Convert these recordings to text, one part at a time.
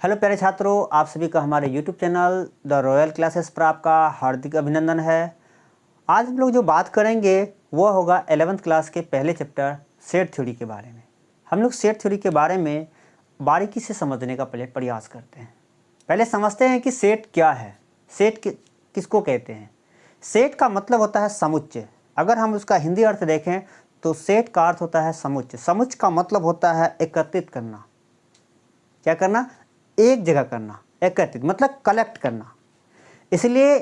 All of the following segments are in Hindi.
हेलो प्यारे छात्रों, आप सभी का हमारे YouTube channel the royal classes पर आपका हार्दिक अभिनंदन है। आज हम लोग जो बात करेंगे वो होगा 11th क्लास के पहले चैप्टर सेट थ्योरी के बारे में। हम लोग सेट थ्योरी के बारे में बारीकी से समझने का पहले प्रयास करते हैं। पहले समझते हैं कि सेट क्या है, सेट किसको कहते हैं। सेट का मतलब होता है समुच्चय। अगर हम उसका हिंदी अर्थ देखें तो सेट का अर्थ होता है समुच्चय। समुच्चय का मतलब होता है एकत्रित करना। क्या करना? एक जगह करना, एकत्रित मतलब कलेक्ट करना। इसलिए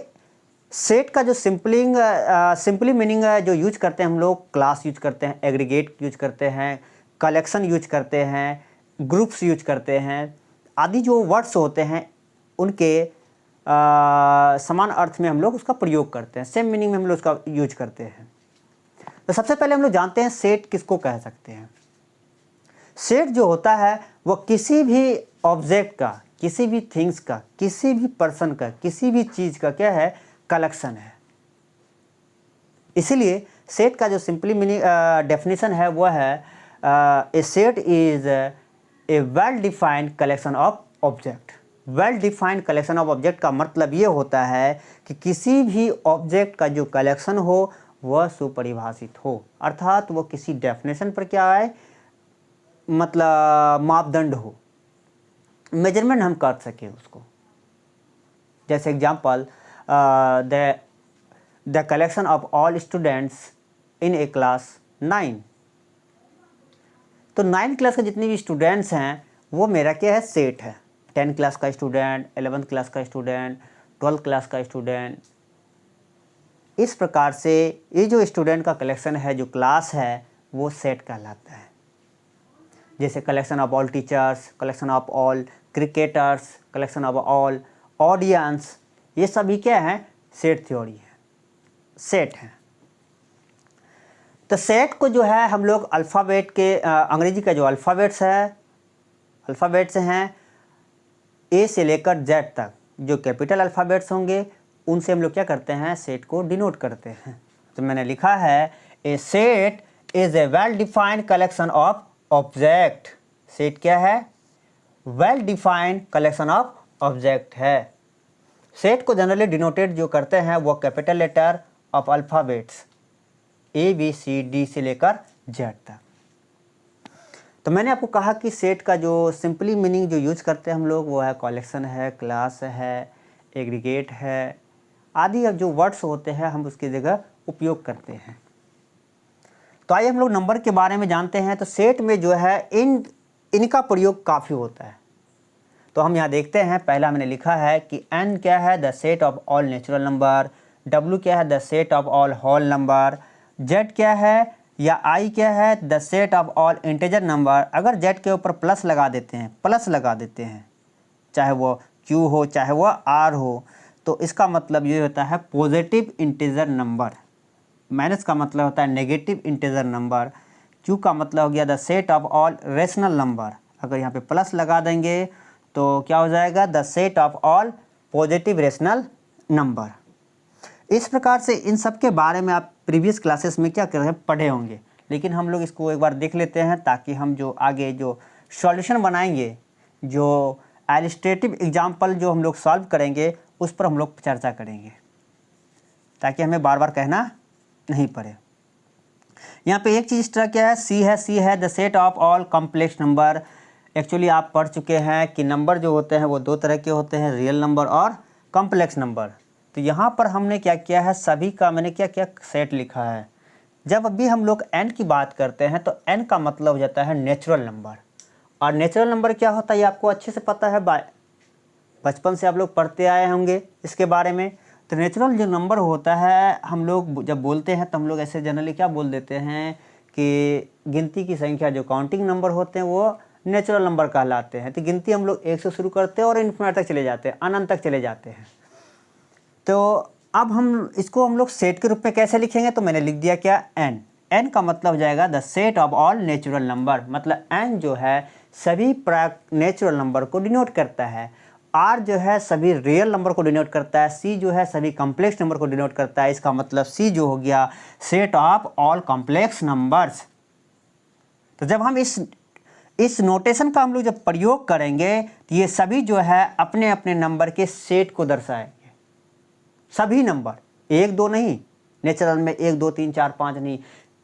सेट का जो सिंपली मीनिंग जो यूज करते हैं हम लोग, क्लास यूज करते हैं, एग्रीगेट यूज करते हैं, कलेक्शन यूज करते हैं, ग्रुप्स यूज करते हैं, आदि जो वर्ड्स होते हैं उनके समान अर्थ में हम लोग उसका प्रयोग करते हैं, सेम मीनिंग में हम लोग उसका यूज करते हैं। तो सबसे पहले हम लोग जानते हैं सेट किसको कह सकते हैं। सेट जो होता है वो किसी भी ऑब्जेक्ट का, किसी भी थिंग्स का, किसी भी पर्सन का, किसी भी चीज़ का क्या है, कलेक्शन है। इसीलिए सेट का जो सिंपली मीनिंग डेफिनेशन है वो है a set is a well defined collection of object. Well defined collection of object का मतलब ये होता है कि किसी भी ऑब्जेक्ट का जो कलेक्शन हो वह सुपरिभाषित हो, अर्थात वो किसी डेफिनेशन पर क्या है, मतलब मापदंड हो, मेजरमेंट हम कर सकें उसको। जैसे example, the collection of all students in A class 9। तो 9 क्लास के जितने भी स्टूडेंट्स हैं वो मेरा क्या है, सेट है। 10 क्लास का स्टूडेंट, 11th क्लास का स्टूडेंट, 12th क्लास का स्टूडेंट। इस प्रकार से ये जो स्टूडेंट का कलेक्शन है, जो क्लास है, वो सेट कहलाता है। जैसे collection of all teachers, collection of all cricketers, collection of all audience, ये सभी क्या है, सेट थ्योरी है, सेट है। तो सेट को जो है हम लोग अल्फ़ाबेट के अंग्रेजी का जो अल्फ़ाबेट्स हैं ए से लेकर जेड तक, जो कैपिटल अल्फ़ाबेट्स होंगे उनसे हम लोग क्या करते हैं, सेट को डिनोट करते हैं। तो मैंने लिखा है a set is a well defined collection of object. Set क्या है, well defined collection of object है। सेट को जनरली डिनोटेड जो करते हैं वो capital letter of alphabets A B C D से लेकर जेड तक। तो मैंने आपको कहा कि सेट का जो सिंपली मीनिंग जो यूज करते हैं हम लोग वो है कलेक्शन है, क्लास है, एग्रीगेट है, आदि अब जो वर्ड्स होते हैं हम उसकी जगह उपयोग करते हैं। तो आइए हम लोग नंबर के बारे में जानते हैं। तो सेट में जो है इनका प्रयोग काफ़ी होता है। तो हम यहाँ देखते हैं, पहला मैंने लिखा है कि n क्या है, the set of all natural number. w क्या है, the set of all whole number. z क्या है या i क्या है, the set of all integer number. अगर z के ऊपर प्लस लगा देते हैं, चाहे वो q हो चाहे वो r हो, तो इसका मतलब ये होता है पॉजिटिव इंटीजर नंबर। माइनस का मतलब होता है नेगेटिव इंटीजर नंबर। q का मतलब हो गया the set of all rational number. अगर यहाँ पे प्लस लगा देंगे तो क्या हो जाएगा, the set of all positive rational number. इस प्रकार से इन सब के बारे में आप प्रीवियस क्लासेस में क्या कर रहे हैं, पढ़े होंगे, लेकिन हम लोग इसको एक बार देख लेते हैं ताकि हम जो आगे जो सॉल्यूशन बनाएंगे, जो इलस्ट्रेटिव एग्जाम्पल जो हम लोग सॉल्व करेंगे उस पर हम लोग चर्चा करेंगे, ताकि हमें बार बार कहना नहीं पड़े। यहाँ पे एक चीज़ इस तरह क्या है, सी है the set of all complex number. Actually आप पढ़ चुके हैं कि नंबर जो होते हैं वो दो तरह के होते हैं, रियल नंबर और कॉम्प्लेक्स नंबर। तो यहाँ पर हमने क्या किया है, सभी का मैंने क्या क्या सेट लिखा है। जब अभी हम लोग n की बात करते हैं तो n का मतलब हो जाता है नेचुरल नंबर। और नेचुरल नंबर क्या होता है ये आपको अच्छे से पता है, बचपन से आप लोग पढ़ते आए होंगे इसके बारे में। तो नेचुरल जो नंबर होता है, हम लोग जब बोलते हैं तो हम लोग ऐसे जनरली क्या बोल देते हैं कि गिनती की संख्या जो काउंटिंग नंबर होते हैं वो नेचुरल नंबर कहलाते हैं। तो गिनती हम लोग 1 से शुरू करते हैं और इन्फिनिटी तक चले जाते हैं, अनंत तक चले जाते हैं। तो अब हम इसको हम लोग सेट के रूप में कैसे लिखेंगे, तो मैंने लिख दिया क्या, n का मतलब हो जाएगा the set of all natural number. मतलब n जो है सभी नेचुरल नंबर को डिनोट करता है, r जो है सभी रियल नंबर को डिनोट करता है, c जो है सभी कॉम्प्लेक्स नंबर को डिनोट करता है। इसका मतलब c जो हो गया set of all complex numbers. तो जब हम इस नोटेशन का हम लोग जब प्रयोग करेंगे तो ये सभी जो है अपने अपने नंबर के सेट को दर्शाएंगे। सभी नंबर, 1 2 नहीं, नेचुरल में 1 2 3 4 5 नहीं,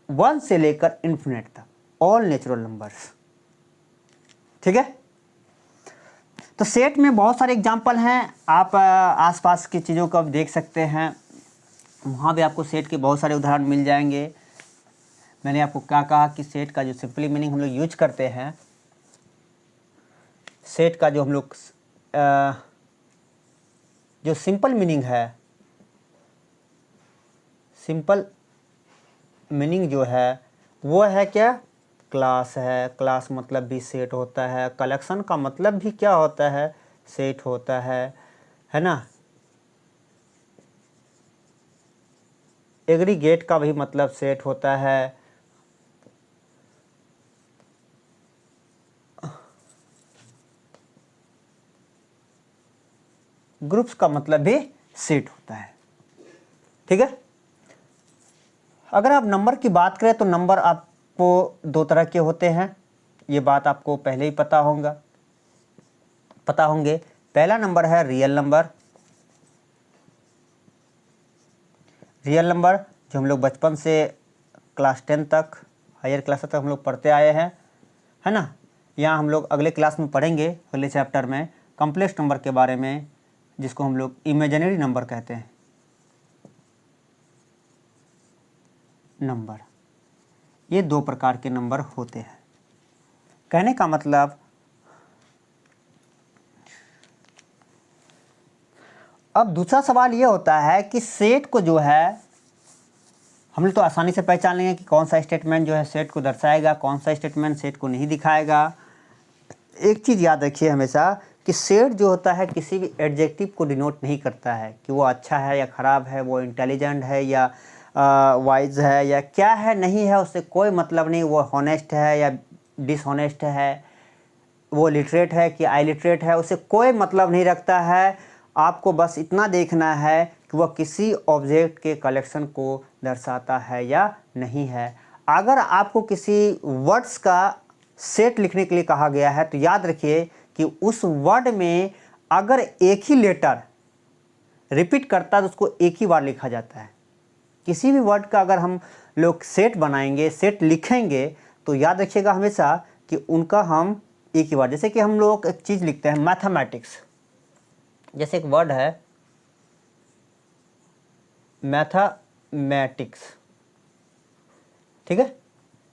1 से लेकर इन्फिनिट तक, ऑल नेचुरल नंबर्स। ठीक है, तो सेट में बहुत सारे एग्जाम्पल हैं, आप आसपास की चीज़ों को आप देख सकते हैं, वहाँ भी आपको सेट के बहुत सारे उदाहरण मिल जाएंगे। मैंने आपको क्या कहा कि सेट का जो सिंपली मीनिंग हम लोग यूज करते हैं, सेट का जो हम लोग जो सिंपल मीनिंग है, सिंपल मीनिंग जो है वो है क्या, क्लास है। क्लास मतलब भी सेट होता है, कलेक्शन का मतलब भी क्या होता है, सेट होता है ना। एग्रीगेट का भी मतलब सेट होता है। ग्रुप्स का मतलब भी सेट होता है। ठीक है, अगर आप नंबर की बात करें तो नंबर आपको 2 तरह के होते हैं, ये बात आपको पहले ही पता होंगे। पहला नंबर है रियल नंबर। रियल नंबर जो हम लोग बचपन से क्लास 10 तक, हायर क्लास तक हम लोग पढ़ते आए हैं, है ना। यहाँ हम लोग अगले क्लास में पढ़ेंगे, अगले चैप्टर में कॉम्प्लेक्स नंबर के बारे में, जिसको हम लोग इमेजिनरी नंबर कहते हैं। नंबर, ये 2 प्रकार के नंबर होते हैं। कहने का मतलब, अब दूसरा सवाल ये होता है कि सेट को जो है हम लोग तो आसानी से पहचान लेंगे कि कौन सा स्टेटमेंट जो है सेट को दर्शाएगा, कौन सा स्टेटमेंट सेट को नहीं दिखाएगा। एक चीज़ याद रखिए हमेशा कि सेट जो होता है किसी भी एडजेक्टिव को डिनोट नहीं करता है कि वो अच्छा है या ख़राब है, वो इंटेलिजेंट है या वाइज है या क्या है, नहीं है, उससे कोई मतलब नहीं। वो हॉनेस्ट है या डिसऑनेस्ट है, वो लिटरेट है कि आइलिटरेट है, उससे कोई मतलब नहीं रखता है। आपको बस इतना देखना है कि वह किसी ऑब्जेक्ट के कलेक्शन को दर्शाता है या नहीं है। अगर आपको किसी वर्ड्स का सेट लिखने के लिए कहा गया है तो याद रखिए कि उस वर्ड में अगर एक ही लेटर रिपीट करता है तो उसको एक ही बार लिखा जाता है। किसी भी वर्ड का अगर हम लोग सेट बनाएंगे, सेट लिखेंगे, तो याद रखिएगा हमेशा कि उनका हम एक ही बार, जैसे कि हम लोग एक चीज़ लिखते हैं मैथमेटिक्स, जैसे एक वर्ड है मैथमेटिक्स, ठीक है,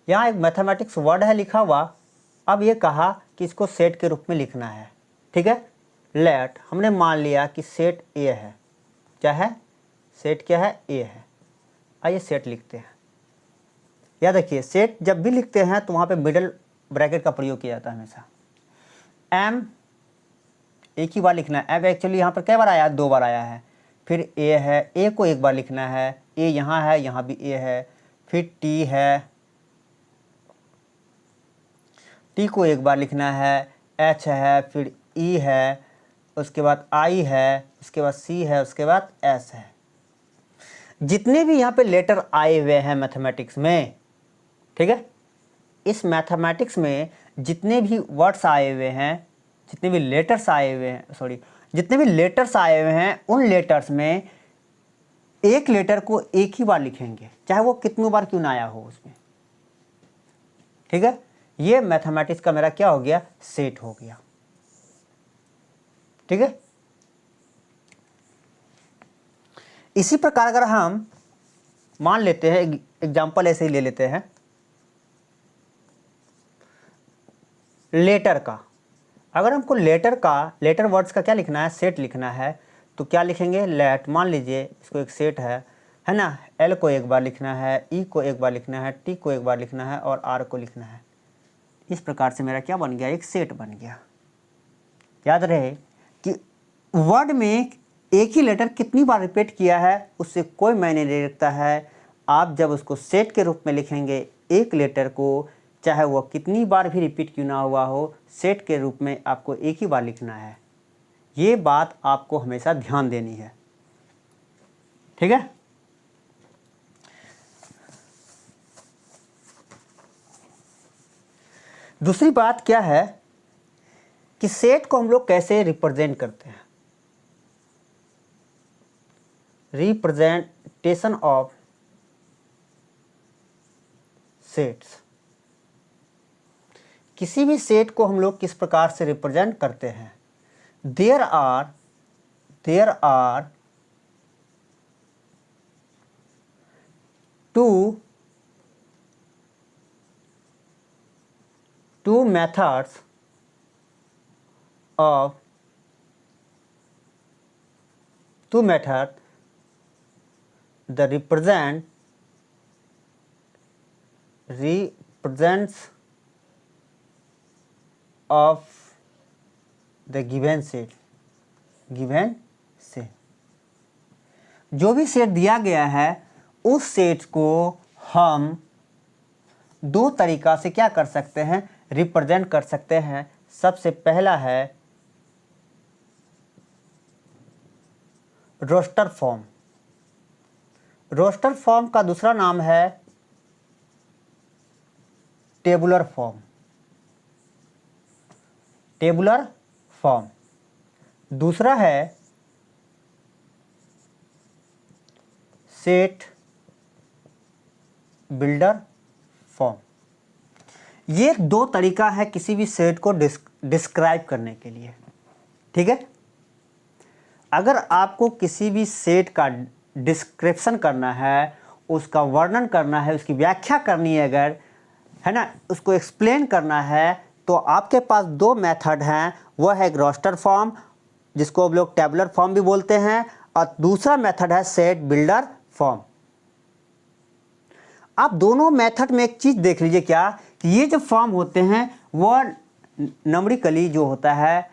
यहाँ एक मैथमेटिक्स वर्ड है लिखा हुआ। अब ये कहा कि इसको सेट के रूप में लिखना है, ठीक है। लेट, हमने मान लिया कि सेट ए है, क्या है, सेट क्या है, ए है। आइए सेट लिखते हैं। याद रखिए सेट जब भी लिखते हैं तो वहाँ पे मिडल ब्रैकेट का प्रयोग किया जाता है हमेशा। एम एक ही बार लिखना है, एम एक्चुअली यहाँ पर कई बार आया है, 2 बार आया है। फिर ए है, ए को एक बार लिखना है, ए यहाँ है, यहाँ भी ए है। फिर टी है, टी को एक बार लिखना है, एच है, फिर ई है, उसके बाद आई है, उसके बाद सी है, उसके बाद एस है। जितने भी यहाँ पे लेटर आए हुए हैं मैथमेटिक्स में, ठीक है, इस मैथमेटिक्स में जितने भी वर्ड्स आए हुए हैं, जितने भी लेटर्स आए हुए हैं, जितने भी लेटर्स आए हुए हैं, उन लेटर्स में एक लेटर को एक ही बार लिखेंगे, चाहे वो कितनों बार क्यों ना आया हो उसमें, ठीक है। ये मैथमेटिक्स का मेरा क्या हो गया, सेट हो गया, ठीक है। इसी प्रकार अगर हम मान लेते हैं, एग्जाम्पल ऐसे ही ले लेते हैं, लेटर का, अगर हमको लेटर वर्ड्स का क्या लिखना है, सेट लिखना है, तो क्या लिखेंगे, लेट, मान लीजिए इसको एक सेट है ना। एल को एक बार लिखना है, ई को एक बार लिखना है, टी को एक बार लिखना है और आर को लिखना है। इस प्रकार से मेरा क्या बन गया, एक सेट बन गया। याद रहे कि वर्ड में एक ही लेटर कितनी बार रिपीट किया है उससे कोई मायने नहीं रखता है। आप जब उसको सेट के रूप में लिखेंगे, एक लेटर को चाहे वह कितनी बार भी रिपीट क्यों ना हुआ हो, सेट के रूप में आपको एक ही बार लिखना है। ये बात आपको हमेशा ध्यान देनी है, ठीक है। दूसरी बात क्या है कि सेट को हम लोग कैसे रिप्रेजेंट करते हैं। रिप्रेजेंटेशन ऑफ सेट्स, किसी भी सेट को हम लोग किस प्रकार से रिप्रेजेंट करते हैं। There are two methods that represents of the given set। जो भी सेट दिया गया है उस सेट को हम दो तरीका से क्या कर सकते हैं, रिप्रेजेंट कर सकते हैं। सबसे पहला है रोस्टर फॉर्म। रोस्टर फॉर्म का दूसरा नाम है टेबुलर फॉर्म। दूसरा है सेट बिल्डर फॉर्म। ये दो तरीका है किसी भी सेट को डिस्क्राइब करने के लिए। ठीक है, अगर आपको किसी भी सेट का डिस्क्रिप्शन करना है, उसका वर्णन करना है, उसकी व्याख्या करनी है, अगर है ना, उसको एक्सप्लेन करना है, तो आपके पास दो मेथड हैं। वह है एक रोस्टर फॉर्म जिसको हम लोग टेबुलर फॉर्म भी बोलते हैं, और दूसरा मेथड है सेट बिल्डर फॉर्म। आप दोनों मेथड में एक चीज़ देख लीजिए क्या, कि ये जो फॉर्म होते हैं वह नंबरिकली जो होता है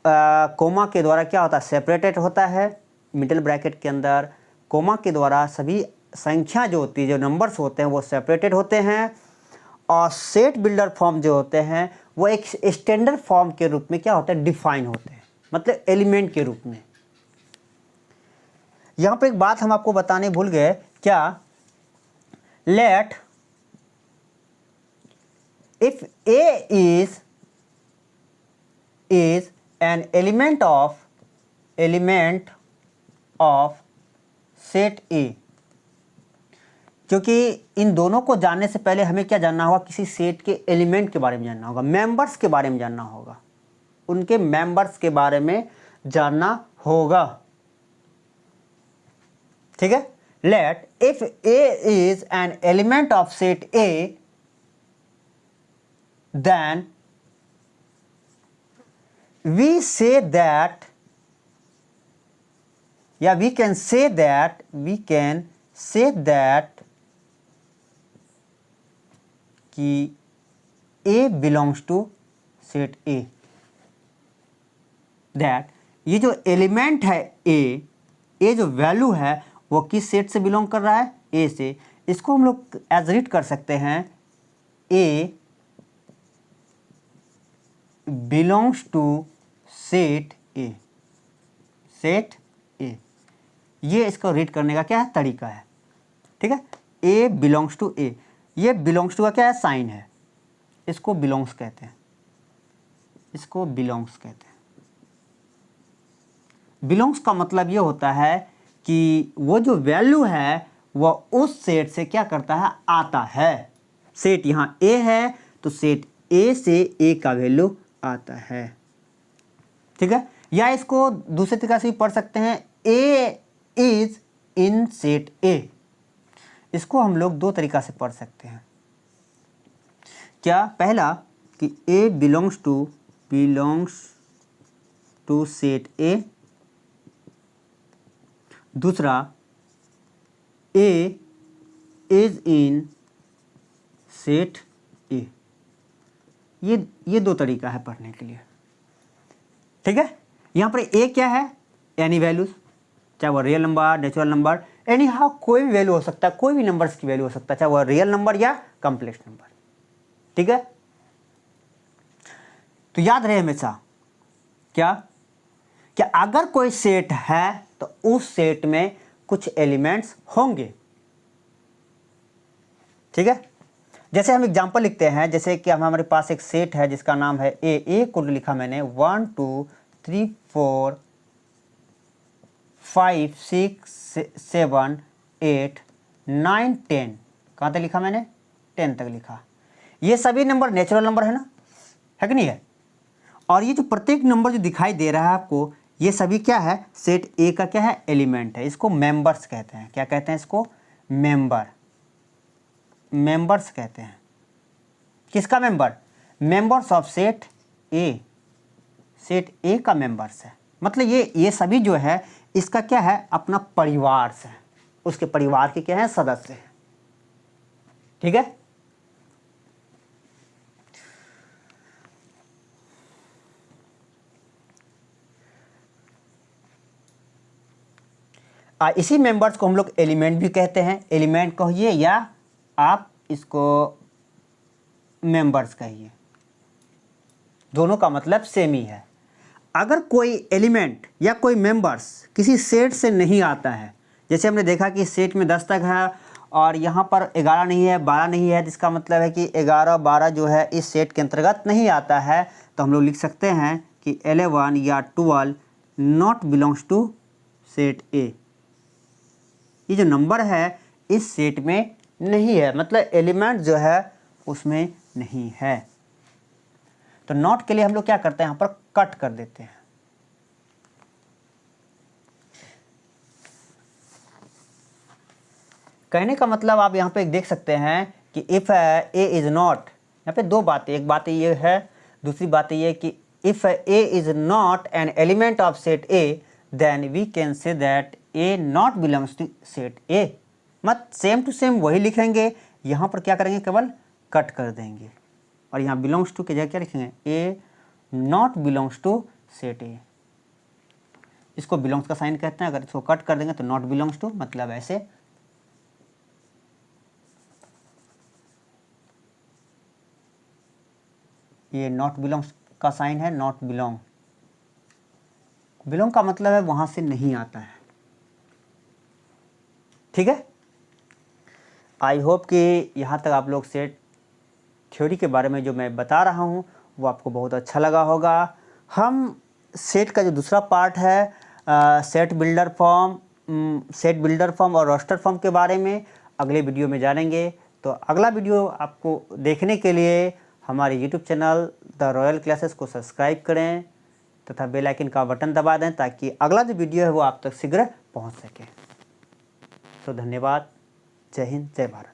कोमा के द्वारा क्या होता है, सेपरेटेड होता है। मिडिल ब्रैकेट के अंदर कोमा के द्वारा सभी संख्या जो होती है, जो नंबर्स होते हैं वो सेपरेटेड होते हैं। और सेट बिल्डर फॉर्म जो होते हैं वो एक स्टैंडर्ड फॉर्म के रूप में क्या होता है, डिफाइन होते हैं, मतलब एलिमेंट के रूप में। यहाँ पर एक बात हम आपको बताने भूल गए, क्या, late if A is an element of set A, क्योंकि इन दोनों को जानने से पहले हमें क्या जानना होगा, किसी सेट के एलिमेंट के बारे में जानना होगा, मेंबर्स के बारे में जानना होगा, उनके मेंबर्स के बारे में जानना होगा। ठीक है, late if A is an element of set A, then we say that, या we can say that कि A belongs to set A। that ये जो एलिमेंट है A जो वैल्यू है वो किस सेट से बिलोंग कर रहा है, A से। इसको हम लोग एज रीड कर सकते हैं, A belongs to set A। ये इसको रीड करने का क्या है, तरीका है। ठीक है, A belongs to A, ये belongs to का क्या है, साइन है, इसको belongs कहते हैं, belongs का मतलब ये होता है कि वो जो वैल्यू है वह उस सेट से क्या करता है, आता है। सेट यहाँ A है तो सेट A से A का वैल्यू आता है। ठीक है, या इसको दूसरे तरीके से भी पढ़ सकते हैं, A is in set A। इसको हम लोग दो तरीका से पढ़ सकते हैं। क्या, पहला कि A belongs to set A, दूसरा A is in set A। ये दो तरीका है पढ़ने के लिए। ठीक है, यहाँ पर A क्या है, एनी वैल्यूज, चाहे वो real number, natural number, any how कोई भी वैल्यू हो सकता है, कोई भी नंबर्स की वैल्यू हो सकता है, चाहे वो रियल नंबर या कॉम्प्लेक्स नंबर। ठीक है, तो याद रहे हमेशा क्या, कि अगर कोई सेट है तो उस सेट में कुछ एलिमेंट्स होंगे। ठीक है, जैसे हम एग्जाम्पल लिखते हैं, जैसे कि हमारे पास एक सेट है जिसका नाम है ए को लिखा मैंने 1 2 3 4 5 6 7 8 9 10। कहाँ तक लिखा मैंने? 10 तक लिखा। ये सभी नंबर नेचुरल नंबर है ना, है कि नहीं है? और ये जो प्रत्येक नंबर जो दिखाई दे रहा है आपको, ये सभी क्या है? सेट ए का क्या है? एलिमेंट है। इसको मेंबर्स कहते हैं। क्या कहते हैं इसको? मेंबर्स कहते हैं। किसका member? Members of set A. Set ए का मेंबर्स है, मतलब ये सभी जो है इसका क्या है? अपना परिवार से, उसके परिवार के क्या है? सदस्य हैं। ठीक है। इसी मेंबर्स को हम लोग एलिमेंट भी कहते हैं। एलिमेंट कहिए या आप इसको मेंबर्स कहिए, दोनों का मतलब सेम ही है। अगर कोई एलिमेंट या कोई मेंबर्स किसी सेट से नहीं आता है, जैसे हमने देखा कि सेट में 10 तक है और यहाँ पर 11 नहीं है, 12 नहीं है, जिसका मतलब है कि 11 12 जो है इस सेट के अंतर्गत नहीं आता है, तो हम लोग लिख सकते हैं कि 11 या 12 not belongs to set A. ये जो नंबर है इस सेट में नहीं है, मतलब एलिमेंट जो है उसमें नहीं है। तो नॉट के लिए हम लोग क्या करते हैं? यहाँ पर कट कर देते हैं। कहने का मतलब आप यहाँ पे देख सकते हैं कि इफ़ ए इज़ नॉट, यहाँ पे दो बातें, एक बात ये है, दूसरी बात ये कि if A is not an element of set A then we can say that A not belongs to set A. मत सेम टू सेम वही लिखेंगे, यहाँ पर क्या करेंगे? केवल कट कर देंगे और यहाँ बिलोंग्स टू की जगह क्या लिखेंगे? A not belongs to set A. इसको बिलोंग्स का साइन कहते हैं। अगर इसको कट कर देंगे तो नॉट बिलोंग्स टू, मतलब ऐसे। ये नॉट बिलोंग्स का साइन है, नॉट बिलोंग। बिलोंग का मतलब है वहां से नहीं आता है। ठीक है। आई होप कि यहाँ तक आप लोग सेट थ्योरी के बारे में जो मैं बता रहा हूँ वो आपको बहुत अच्छा लगा होगा। हम सेट का जो दूसरा पार्ट है सेट बिल्डर फॉर्म और रोस्टर फॉर्म के बारे में अगले वीडियो में जानेंगे। तो अगला वीडियो आपको देखने के लिए हमारे YouTube channel the royal classes को सब्सक्राइब करें तथा बेल आइकन का बटन दबा दें ताकि अगला जो वीडियो है वो आप तक शीघ्र पहुंच सके। तो धन्यवाद। जय हिंद, जय भारत।